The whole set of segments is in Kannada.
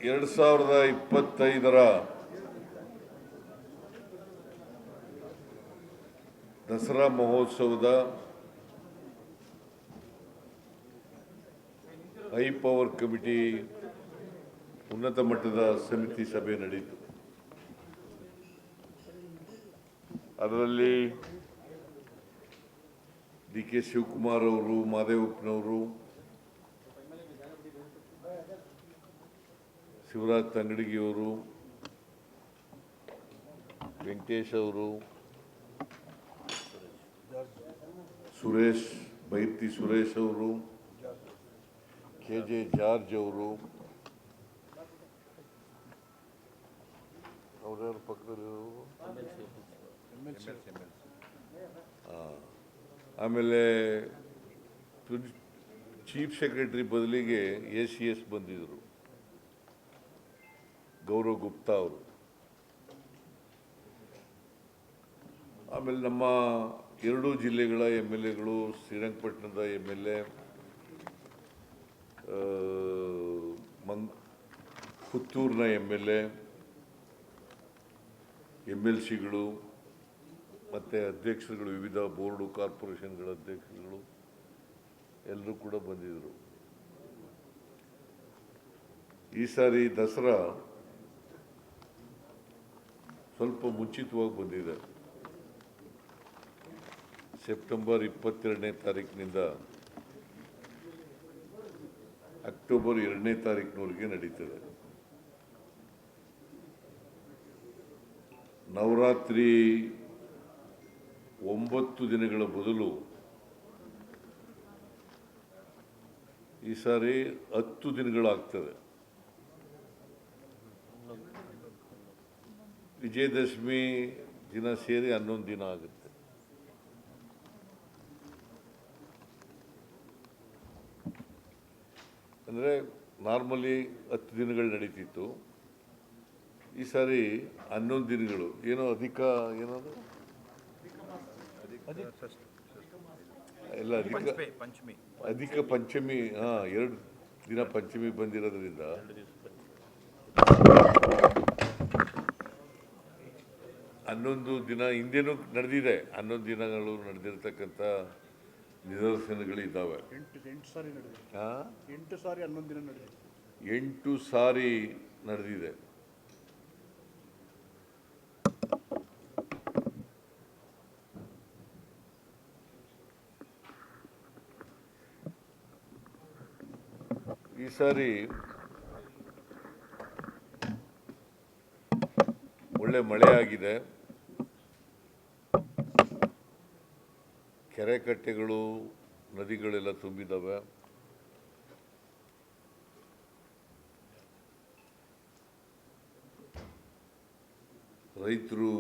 2025ರ ದಸರಾ ಮಹೋತ್ಸವದ ಹೈ ಪವರ್ ಕಮಿಟಿ ಉನ್ನತ ಮಟ್ಟದ ಸಮಿತಿ ಸಭೆ ನಡೆಯಿತು. ಅದರಲ್ಲಿ ಡಿ.ಕೆ. ಶಿವಕುಮಾರ್ ಅವರು, ಮಾದೇವಪ್ಪನವರು, ಶಿವರಾಜ್ ತಂಗಡಗಿಯವರು, ವೆಂಕಟೇಶ್ ಅವರು, ಬೈರ್ತಿ ಸುರೇಶ್ ಅವರು, ಕೆ.ಜೆ. ಜಾರ್ಜ್ ಅವರು, ಅವರ ಪಕ್ಕದಲ್ಲಿರೋರು, ಆಮೇಲೆ ಚೀಫ್ ಸೆಕ್ರೆಟರಿ ಬದಲಿಗೆ ACS ಬಂದಿದ್ದರು, ಗೌರವ್ ಗುಪ್ತಾ ಅವರು. ಆಮೇಲೆ ನಮ್ಮ ಎರಡೂ ಜಿಲ್ಲೆಗಳ MLAಗಳು, ಶ್ರೀರಂಗಪಟ್ಟಣದ MLA, ಪುತ್ತೂರಿನ MLA, MLCಗಳು ಮತ್ತು ಅಧ್ಯಕ್ಷರುಗಳು, ವಿವಿಧ ಬೋರ್ಡು ಕಾರ್ಪೊರೇಷನ್ಗಳ ಅಧ್ಯಕ್ಷರುಗಳು ಎಲ್ಲರೂ ಕೂಡ ಬಂದಿದ್ದರು. ಈ ಸಾರಿ ದಸರಾ ಸ್ವಲ್ಪ ಮುಂಚಿತವಾಗಿ ಬಂದಿದೆ. ಸೆಪ್ಟೆಂಬರ್ 22ನೇ ತಾರೀಕಿನಿಂದ ಅಕ್ಟೋಬರ್ 2ನೇ ತಾರೀಕಿನವರೆಗೆ ನಡೀತದೆ. ನವರಾತ್ರಿ 9 ದಿನಗಳ ಬದಲು ಈ ಸಾರಿ 10 ದಿನಗಳಾಗ್ತದೆ. ವಿಜಯದಶಮಿ ದಿನ ಸೇರಿ 11 ದಿನ ಆಗುತ್ತೆ. ಅಂದರೆ ನಾರ್ಮಲಿ 10 ದಿನಗಳು ನಡೀತಿತ್ತು. ಈ ಸಾರಿ 11 ದಿನಗಳು. ಏನೋ ಅಧಿಕ ಏನದು ಎಲ್ಲ ಅಧಿಕ ಪಂಚಮಿ, 2 ದಿನ ಪಂಚಮಿ ಬಂದಿರೋದ್ರಿಂದ 11 ದಿನ ಹಿಂದೆನೂ ನಡೆದಿದೆ. 11 ದಿನಗಳು ನಡೆದಿರ್ತಕ್ಕಂಥ ನಿದರ್ಶನಗಳಿದ್ದಾವೆ. 8 ಸಾರಿ 11 ದಿನ ನಡೆದಿದೆ. 8 ಸಾರಿ ನಡೆದಿದೆ. ಈ ಸಾರಿ ಒಳ್ಳೆ ಮಳೆ ಆಗಿದೆ. ಕೆರೆ ಕಟ್ಟೆಗಳು, ನದಿಗಳೆಲ್ಲ ತುಂಬಿದ್ದಾವೆ. ರೈತರು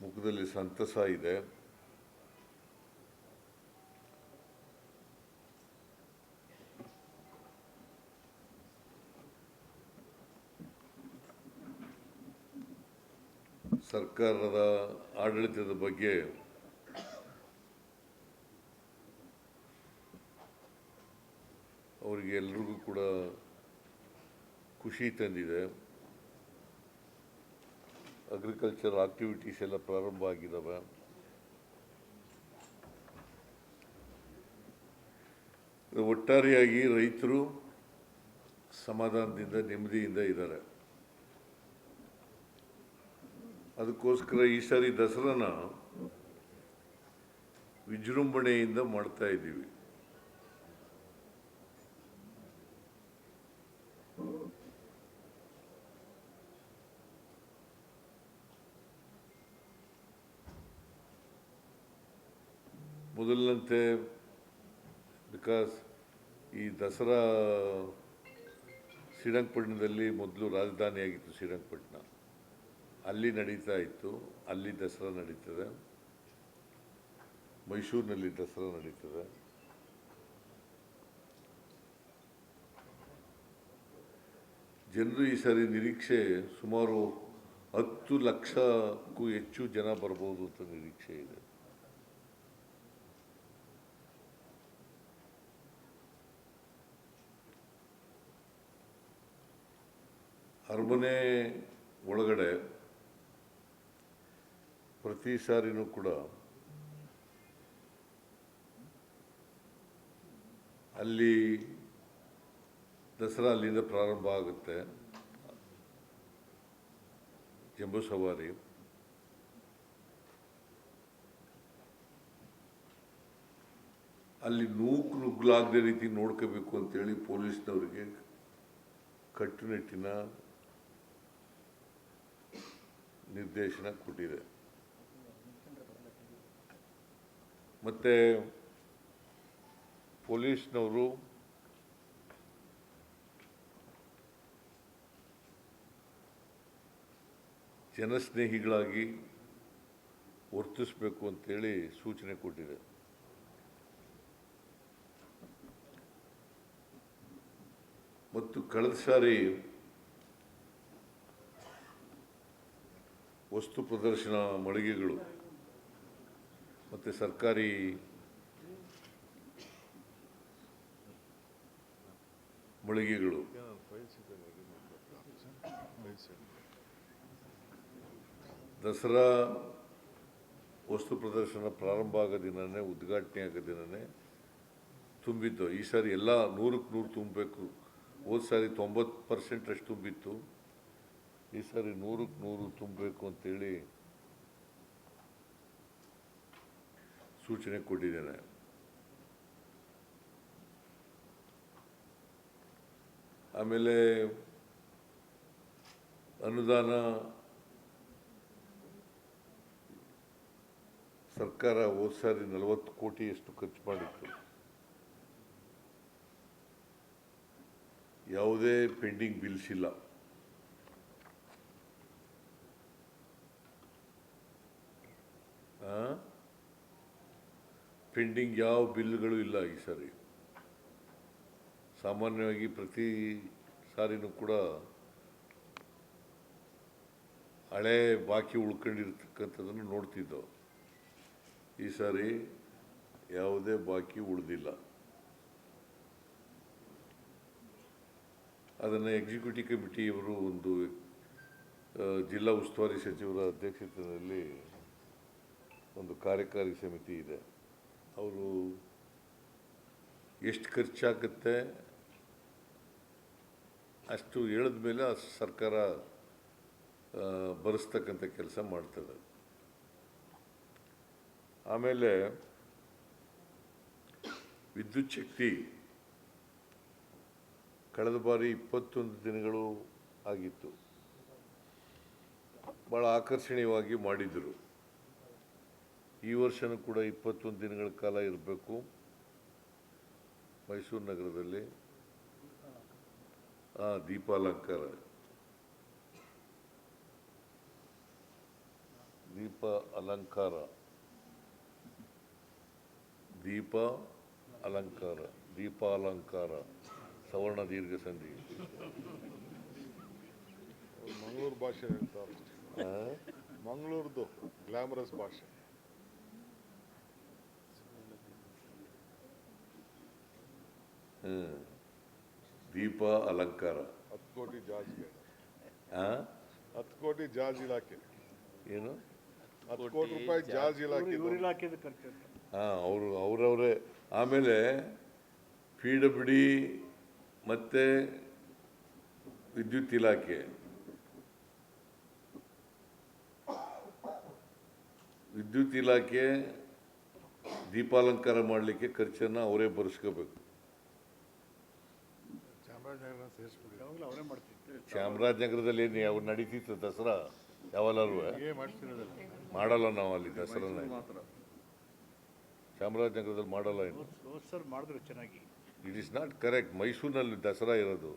ಮುಖದಲ್ಲಿ ಸಂತಸ ಇದೆ. ಸರ್ಕಾರದ ಆಡಳಿತದ ಬಗ್ಗೆ ಅವರಿಗೆ ಎಲ್ರಿಗೂ ಕೂಡ ಖುಷಿ ತಂದಿದೆ. ಅಗ್ರಿಕಲ್ಚರ್ ಆಕ್ಟಿವಿಟೀಸ್ ಎಲ್ಲ ಪ್ರಾರಂಭ ಆಗಿದ್ದಾವೆ. ಒಟ್ಟಾರೆಯಾಗಿ ರೈತರು ಸಮಾಧಾನದಿಂದ, ನೆಮ್ಮದಿಯಿಂದ ಇದ್ದಾರೆ. ಅದಕ್ಕೋಸ್ಕರ ಈ ಸಾರಿ ದಸರಾನ ವಿಜೃಂಭಣೆಯಿಂದ ಮಾಡ್ತಾ ಇದ್ದೀವಿ. ಮೊದಲಿನಂತೆ ಬಿಕಾಸ್ ಈ ದಸರಾ ಶ್ರೀರಂಗಪಟ್ಟಣದಲ್ಲಿ ಮೊದಲು ರಾಜಧಾನಿಯಾಗಿತ್ತು. ಶ್ರೀರಂಗಪಟ್ಟಣ ಅಲ್ಲಿ ನಡೀತಾ ಇತ್ತು. ಅಲ್ಲಿ ದಸರಾ ನಡೀತದೆ. ಮೈಸೂರಿನಲ್ಲಿ ದಸರಾ ನಡೀತದೆ. ಜನರು ಈ ಸಾರಿ ನಿರೀಕ್ಷೆ ಸುಮಾರು 10 ಲಕ್ಷಕ್ಕೂ ಹೆಚ್ಚು ಜನ ಬರ್ಬೋದು ಅಂತ ನಿರೀಕ್ಷೆ ಇದೆ. ಅರಮನೆ ಒಳಗಡೆ ಪ್ರತಿ ಸಾರಿನೂ ಕೂಡ ಅಲ್ಲಿ ದಸರಾ ಅಲ್ಲಿಂದ ಪ್ರಾರಂಭ ಆಗುತ್ತೆ. ಜಂಬೂ ಸವಾರಿ ಅಲ್ಲಿ ನುಗ್ಗಲಾಗದ ರೀತಿ ನೋಡ್ಕೋಬೇಕು ಅಂತೇಳಿ ಪೊಲೀಸ್ನವರಿಗೆ ಕಟ್ಟುನಿಟ್ಟಿನ ನಿರ್ದೇಶನ ಕೊಟ್ಟಿದೆ. ಮತ್ತು ಪೊಲೀಸ್ನವರು ಜನಸ್ನೇಹಿಗಳಾಗಿ ವರ್ತಿಸಬೇಕು ಅಂತೇಳಿ ಸೂಚನೆ ಕೊಟ್ಟಿದೆ. ಮತ್ತು ಕಳೆದ ಸಾರಿ ವಸ್ತು ಪ್ರದರ್ಶನ ಮಳಿಗೆಗಳು ಮತ್ತು ಸರ್ಕಾರಿ ಮಳಿಗೆಗಳು ದಸರಾ ವಸ್ತು ಪ್ರದರ್ಶನ ಪ್ರಾರಂಭ ಆಗೋ ದಿನನೇ, ಉದ್ಘಾಟನೆ ಆಗೋ ದಿನನೇ ತುಂಬಿದ್ದು. ಈ ಸಾರಿ ಎಲ್ಲ 100ಕ್ಕೆ 100 ತುಂಬಬೇಕು. ಹೋದ ಸಾರಿ 90% ಅಷ್ಟು ತುಂಬಿತ್ತು. ಈ ಸಾರಿ 100ಕ್ಕೆ 100 ತುಂಬಬೇಕು ಅಂತೇಳಿ ಸೂಚನೆ ಕೊಟ್ಟಿದ್ದೇನೆ. ಆಮೇಲೆ ಅನುದಾನ ಸರ್ಕಾರ ಹೋದ ಸಾರಿ 40 ಕೋಟಿಯಷ್ಟು ಖರ್ಚು ಮಾಡಿತ್ತು. ಯಾವುದೇ ಪೆಂಡಿಂಗ್ ಬಿಲ್ಸ್ ಇಲ್ಲ. ಪೆಂಡಿಂಗ್ ಯಾವ ಬಿಲ್ಗಳು ಇಲ್ಲ ಈ ಸಾರಿ. ಸಾಮಾನ್ಯವಾಗಿ ಪ್ರತಿ ಸಾರಿನೂ ಕೂಡ ಹಳೆ ಬಾಕಿ ಉಳ್ಕೊಂಡಿರ್ತಕ್ಕಂಥದ್ದನ್ನು ನೋಡ್ತಿದ್ದವು. ಈ ಸಾರಿ ಯಾವುದೇ ಬಾಕಿ ಉಳಿದಿಲ್ಲ. ಅದನ್ನು ಎಕ್ಸಿಕ್ಯೂಟಿವ್ ಕಮಿಟಿಯವರು ಒಂದು ಜಿಲ್ಲಾ ಉಸ್ತುವಾರಿ ಸಚಿವರ ಅಧ್ಯಕ್ಷತೆಯಲ್ಲಿ ಒಂದು ಕಾರ್ಯಕಾರಿ ಸಮಿತಿ ಇದೆ. ಅವರು ಎಷ್ಟು ಖರ್ಚಾಗುತ್ತೆ ಅಷ್ಟು ಹೇಳಿದ ಮೇಲೆ ಆ ಸರ್ಕಾರ ಭರಿಸ್ತಕ್ಕಂಥ ಕೆಲಸ ಮಾಡ್ತದೆ. ಆಮೇಲೆ ವಿದ್ಯುತ್ ಶಕ್ತಿ ಕಳೆದ ಬಾರಿ 21 ದಿನಗಳು ಆಗಿತ್ತು. ಭಾಳ ಆಕರ್ಷಣೀಯವಾಗಿ ಮಾಡಿದರು. ಈ ವರ್ಷನೂ ಕೂಡ 21 ದಿನಗಳ ಕಾಲ ಇರಬೇಕು ಮೈಸೂರು ನಗರದಲ್ಲಿ. ದೀಪ ಅಲಂಕಾರ ಸವರ್ಣ ದೀರ್ಘ ಸಂಧಿ. ಮಂಗಳೂರು ಭಾಷೆ ಹೇಳ್ತಾರೆ. ಮಂಗಳೂರ್ದು ಗ್ಲಾಮರಸ್ ಭಾಷೆ. ದೀಪ ಅಲಂಕಾರ 10 ಕೋಟಿ ಜಾರ್ಜ್ಗೆ. 10 ಕೋಟಿ ಜಾರ್ಜ್ ಇಲಾಖೆ. ಏನು 10 ಕೋಟಿ ರೂಪಾಯಿ ಜಾರ್ಜ್ ಇಲಾಖೆ. ಅವರವರೇ. ಆಮೇಲೆ PWD ಮತ್ತು ವಿದ್ಯುತ್ ಇಲಾಖೆ, ದೀಪಾಲಂಕಾರ ಮಾಡಲಿಕ್ಕೆ ಖರ್ಚನ್ನು ಅವರೇ ಭರಿಸ್ಕೋಬೇಕು. ಚಾಮರಾಜನಗರದಲ್ಲಿ ಯಾವ ನಡೀತಿತ್ತು ದಸರಾ ಯಾವಲ್ಲೂ ಮಾಡಲ್ಲ. ನಾವು ಅಲ್ಲಿ ದಸರಾನ ಚಾಮರಾಜನಗರದಲ್ಲಿ ಮಾಡಲ್ಲ. ಚೆನ್ನಾಗಿ ಇಟ್ ಈಸ್ ನಾಟ್ ಕರೆಕ್ಟ್. ಮೈಸೂರಿನಲ್ಲಿ ದಸರಾ ಇರೋದು.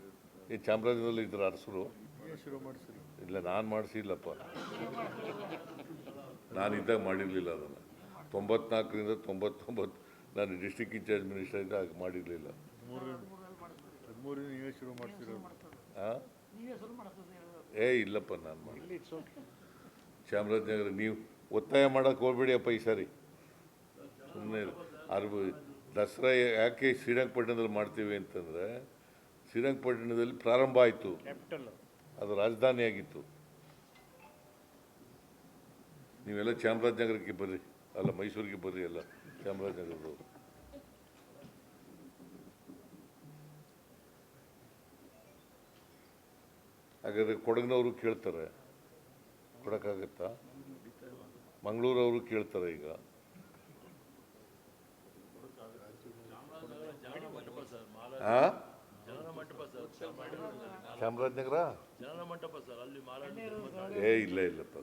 ಈ ಚಾಮರಾಜನಗರದಲ್ಲಿ ಇದ್ರ ಅರಸರು ಇಲ್ಲ. ನಾನು ಮಾಡಿಸಿಲ್ಲಪ್ಪ. ನಾನಿದ್ದಾಗ ಮಾಡಿರಲಿಲ್ಲ ಅದನ್ನು. 94ರಿಂದ 99 ನಾನು ಡಿಸ್ಟ್ರಿಕ್ಟ್ ಇನ್ಚಾರ್ಜ್ ಮಿನಿಸ್ಟರ್ ಇದ್ದಾಗ ಆಗ ಮಾಡಿರಲಿಲ್ಲ. ಇಲ್ಲಪ್ಪ, ನಾನು ಮಾಡಿ ಚಾಮರಾಜನಗರ. ನೀವು ಒತ್ತಾಯ ಮಾಡೋಕ್ಕೆ ಹೋಗ್ಬೇಡಿಯಪ್ಪ ಈ ಸಾರಿ. ಸುಮ್ಮನೆ ದಸರಾ ಯಾಕೆ ಶ್ರೀರಂಗಪಟ್ಟಣದಲ್ಲಿ ಮಾಡ್ತೀವಿ ಅಂತಂದರೆ, ಶ್ರೀರಂಗಪಟ್ಟಣದಲ್ಲಿ ಪ್ರಾರಂಭ ಆಯಿತು. ಅದು ರಾಜಧಾನಿಯಾಗಿತ್ತು. ನೀವೆಲ್ಲ ಚಾಮರಾಜನಗರಕ್ಕೆ ಬರ್ರಿ, ಅಲ್ಲ ಮೈಸೂರಿಗೆ ಬರ್ರಿ, ಎಲ್ಲ ಚಾಮರಾಜನಗರದವರು. ಹಾಗಾದರೆ ಕೊಡಗಿನವರು ಕೇಳ್ತಾರೆ, ಕೊಡೋಕ್ಕಾಗತ್ತಾ? ಮಂಗಳೂರವರು ಕೇಳ್ತಾರೆ. ಈಗ ಚಾಮರಾಜನಗರ ಇಲ್ಲ ಇಲ್ಲಪ್ಪ,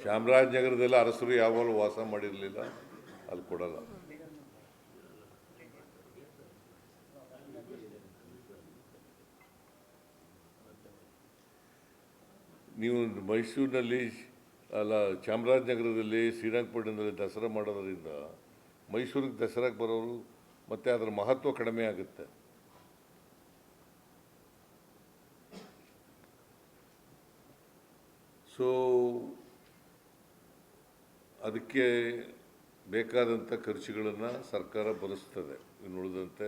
ಚಾಮರಾಜನಗರದೆಲ್ಲ ಅರಸರು ಯಾವಾಗಲೂ ವಾಸ ಮಾಡಿರಲಿಲ್ಲ, ಅಲ್ಲಿ ಕೊಡಲ್ಲ. ನೀವು ಮೈಸೂರಿನಲ್ಲಿ ಅಲ್ಲ ಚಾಮರಾಜನಗರದಲ್ಲಿ ಶ್ರೀರಂಗಪಟ್ಟಣದಲ್ಲಿ ದಸರಾ ಮಾಡೋದರಿಂದ ಮೈಸೂರಿಗೆ ದಸರಾಗೆ ಬರೋರು ಮತ್ತು ಅದರ ಮಹತ್ವ ಕಡಿಮೆ ಆಗುತ್ತೆ. ಸೊ ಅದಕ್ಕೆ ಬೇಕಾದಂಥ ಖರ್ಚುಗಳನ್ನು ಸರ್ಕಾರ ಭರಿಸ್ತದೆ. ಇನ್ನು ಉಳಿದಂತೆ